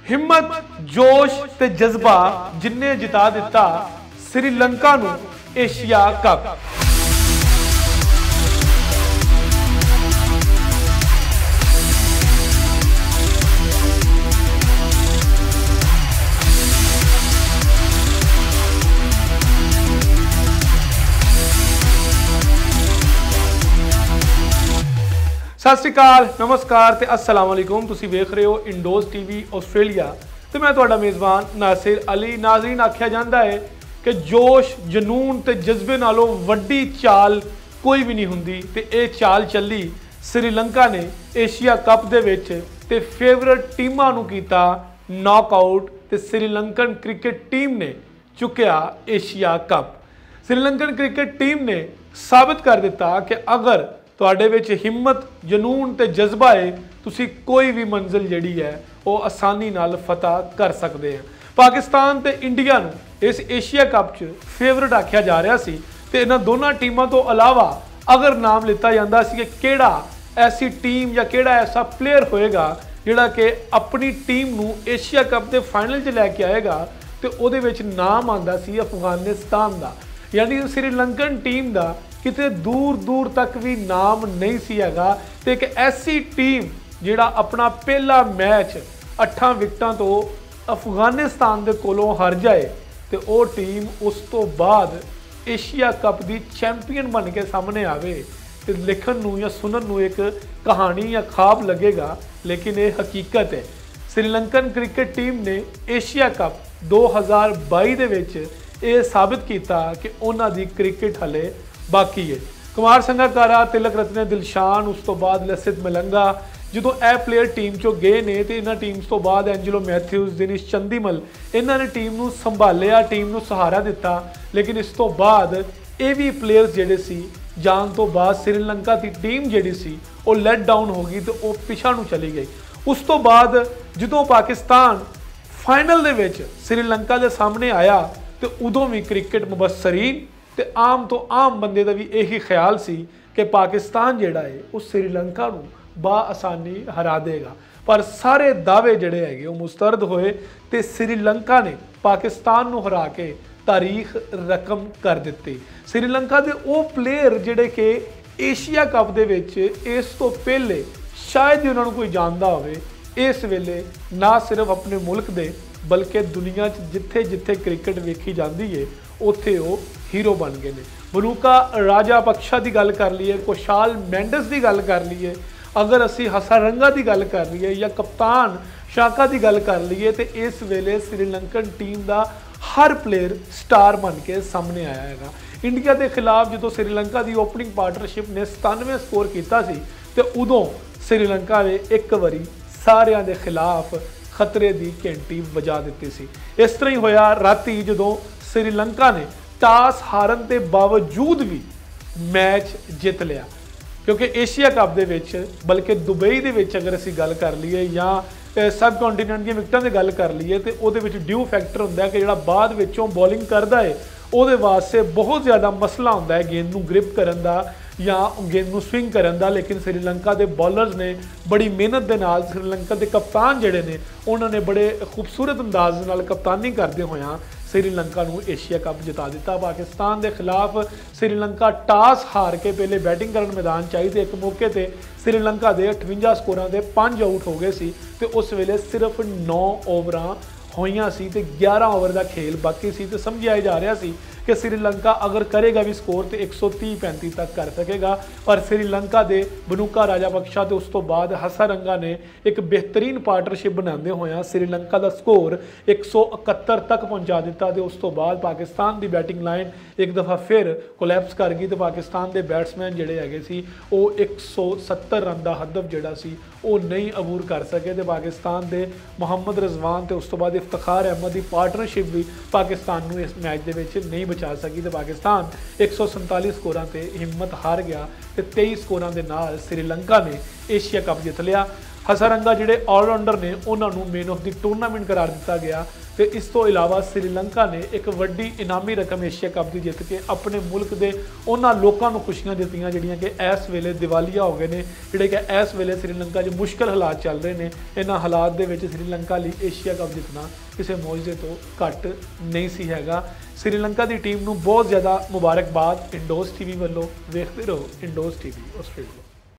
हिम्मत जोश ते जज्बा जिन्ने जिता दिता श्रीलंका नूं एशिया कप। सत श्री अकाल, नमस्कार ते अस्सलाम वालेकुम। तुसी वेख रहे हो इंडोज टीवी ऑस्ट्रेलिया ते मैं तुहाडा मेज़बान नासिर अली। नाज़रीन, आख्या जाता है कि जोश जनून ते जज्बे नालों वड्डी चाल कोई भी नहीं हुंदी ते ये चाल चली श्रीलंका ने एशिया कप दे विच ते फेवरेट टीमां नूं कीता नॉकआउट ते श्रीलंकन क्रिकेट टीम ने चुक्या Asia cup. Sri Lankan cricket team ने साबित कर दिता कि अगर तुहाडे विच हिम्मत जनून ते जज्बा है, तुसी कोई भी मंजिल जिहड़ी है वो आसानी नाल फतह कर सकते हैं। पाकिस्तान ते इंडिया नूं इस एशिया कप च फेवरेट आख्या जा रहा सी ते इन्हां दोनों टीमां तो अलावा अगर नाम लिता जांदा सी कि किहड़ा ऐसी टीम या किहड़ा ऐसा प्लेयर होएगा जिहड़ा कि अपनी टीम नूं एशिया कप दे फाइनल च लैके आएगा, ते उहदे विच नाम आंदा सी अफगानिस्तान दा। यानी श्रीलंकन टीम दा किते दूर दूर तक भी नाम नहीं सी हैगा ते एक ऐसी टीम जिहड़ा अपना पहला मैच 8 विकटां तो अफगानिस्तान दे कोलों हार जाए ते वो टीम उस तो बाद एशिया कप दी चैंपीयन बन के सामने आवे ते लिखण नूं या सुनन नूं एक कहानी या ख्वाब लगेगा, लेकिन ये हकीकत है। श्रीलंकन क्रिकेट टीम ने एशिया कप 2022 दे विच ये साबित किया कि उन्हां दी क्रिकेट हले बाकी है। कुमार संगकारा, तिलक रत्ने, दिलशान, उस तो बाद लसित मलंगा जो ए प्लेयर टीम चो गए ने तो इन्होंने टीम्स तो बाद एंजिलो मैथ्यूज, दिनेश चंदीमल इन्होंने टीम नूं संभालिया, टीम नूं सहारा दिता। लेकिन इस तो बाद ये भी प्लेयर्स जिहड़े सी जान तो बाद श्रीलंका की टीम जिहड़ी सी वो लेट डाउन हो गई तो वो पिछा नूं चली गई। उस तो बाद जो पाकिस्तान फाइनल दे विच श्रीलंका के सामने आया तो उदों भी क्रिकेट मुबसरीन ते आम तो आम बंदे का भी यही ख्याल सी कि पाकिस्तान जिहड़ा है उस श्रीलंका नूं बाआसानी हरा देगा, पर सारे दावे जिहड़े हैगे वो मुस्तरद होए ते श्रीलंका ने पाकिस्तान नूं हरा के तारीख रकम कर दिती। श्रीलंका दे वो प्लेयर जिहड़े कि एशिया कप दे विच इस तो पहले शायद ही उन्होंने कोई जानदा होवे, इस वेले ना सिर्फ अपने मुल्क दे बल्कि दुनिया जिथे जिथे क्रिकेट वेखी जाती है उत्थे वो हीरो बन गए ने। बनुका राजापक्षा की गल कर लीए, कुशाल मेंडिस की गल कर लीए, अगर असी हसारंगा की गल कर लीए या कप्तान शाका की गल कर लीए तो इस वेले श्रीलंकन टीम का हर प्लेयर स्टार बन के सामने आया है। इंडिया के खिलाफ जो श्रीलंका की ओपनिंग पार्टनरशिप ने 97 स्कोर किया तो उदों श्रीलंका ने एक बारी सारिਆਂ के खिलाफ खतरे की घंटी वजा दी सी। इस तरह ही होया राती जो श्रीलंका ने टास हारन के बावजूद भी मैच जित लिया, क्योंकि एशिया कप दे विच बल्कि दुबई दे विच अगर असी गल कर लीए या सब कॉन्टीनेंट दी विकटां की गल कर लीए तो उहदे विच ड्यू फैक्टर हुंदा है कि जिहड़ा बाद विचों बॉलिंग करदा है उहदे वास्ते बहुत ज़्यादा मसला हुंदा है गेंद नूं ग्रिप करन दा या गेंद नूं स्विंग करन दा। लेकिन श्रीलंका के बॉलर्स ने बड़ी मेहनत के नाल, श्रीलंका के कप्तान जिहड़े ने उन्होंने बड़े खूबसूरत अंदाज नाल कप्तानी करदे होया श्रीलंका नूं एशिया कप जिता दिता। पाकिस्तान के खिलाफ श्रीलंका टास हार के पहले बैटिंग करन मैदान चाहिए, एक मौके पर श्रीलंका के 58 स्कोरां के 5 आउट हो गए सी ते उस वेले सिर्फ 9 ओवरां होइयां सी ते 11 ओवर का खेल बाकी सी। तो समझाया जा रहा सी कि श्रीलंका अगर करेगा भी स्कोर तो 130-35 तक कर सकेगा, पर श्रीलंका के बनुका राजापक्षा तो उस तो बाद हसारंगा ने एक बेहतरीन पार्टनरशिप बनाते हुए श्रीलंका का स्कोर 171 तक पहुँचा दिता। तो उस तो बाद पाकिस्तान की बैटिंग लाइन एक दफ़ा फिर कोलैप्स कर गई तो पाकिस्तान के बैट्समैन जिहड़े हैगे सी वो 170 रन का हदफ जिहड़ा सी वो नहीं अबूर कर सके। तो पाकिस्तान के मोहम्मद रिजवान तो उस तो बाद इफ्तिखार अहमद की पार्टनरशिप भी पाकिस्तान नूं इस मैच दे विच नहीं बचा सकी तो पाकिस्तान 147 स्कोरां ते हिम्मत हार गया तो 23 स्कोरां दे नाल श्रीलंका ने एशिया कप जित लिया। ਹਸਰੰਗਾ ਜਿਹੜੇ ਆਲਰਾਊਂਡਰ ਨੇ ਉਹਨਾਂ ਨੂੰ ਮੈਨ ਆਫ ਦੀ ਟੂਰਨਾਮੈਂਟ ਕਰਾਰ ਦਿੱਤਾ ਗਿਆ। ਤੇ ਇਸ ਤੋਂ ਇਲਾਵਾ ਸ੍ਰੀਲੰਕਾ ਨੇ ਇੱਕ ਵੱਡੀ ਇਨਾਮੀ ਰਕਮ ਏਸ਼ੀਆ ਕੱਪ ਦੀ ਜਿੱਤ ਕੇ ਆਪਣੇ ਮੁਲਕ ਦੇ ਉਹਨਾਂ ਲੋਕਾਂ ਨੂੰ ਖੁਸ਼ੀਆਂ ਦਿੱਤੀਆਂ ਜਿਹੜੀਆਂ ਕਿ ਇਸ ਵੇਲੇ ਦਿਵਾਲੀਆ ਹੋ ਗਏ ਨੇ, ਜਿਹੜੇ ਕਿ ਇਸ ਵੇਲੇ ਸ੍ਰੀਲੰਕਾ 'ਚ ਮੁਸ਼ਕਲ ਹਾਲਾਤ ਚੱਲ ਰਹੇ ਨੇ। ਇਹਨਾਂ ਹਾਲਾਤ ਦੇ ਵਿੱਚ ਸ੍ਰੀਲੰਕਾ ਲਈ ਏਸ਼ੀਆ ਕੱਪ ਜਿੱਤਣਾ ਕਿਸੇ ਮੌਜੂਦੇ ਤੋਂ ਘੱਟ ਨਹੀਂ ਸੀ ਹੈਗਾ। ਸ੍ਰੀਲੰਕਾ ਦੀ ਟੀਮ ਨੂੰ ਬਹੁਤ ਜ਼ਿਆਦਾ ਮੁਬਾਰਕਬਾਦ ਇੰਡੋਜ਼ ਟੀਵੀ ਵੱਲੋਂ। ਵੇਖਦੇ ਰਹੋ ਇੰਡੋਜ਼ ਟੀਵੀ ਆਸਟ੍ਰੇਲੀਆ।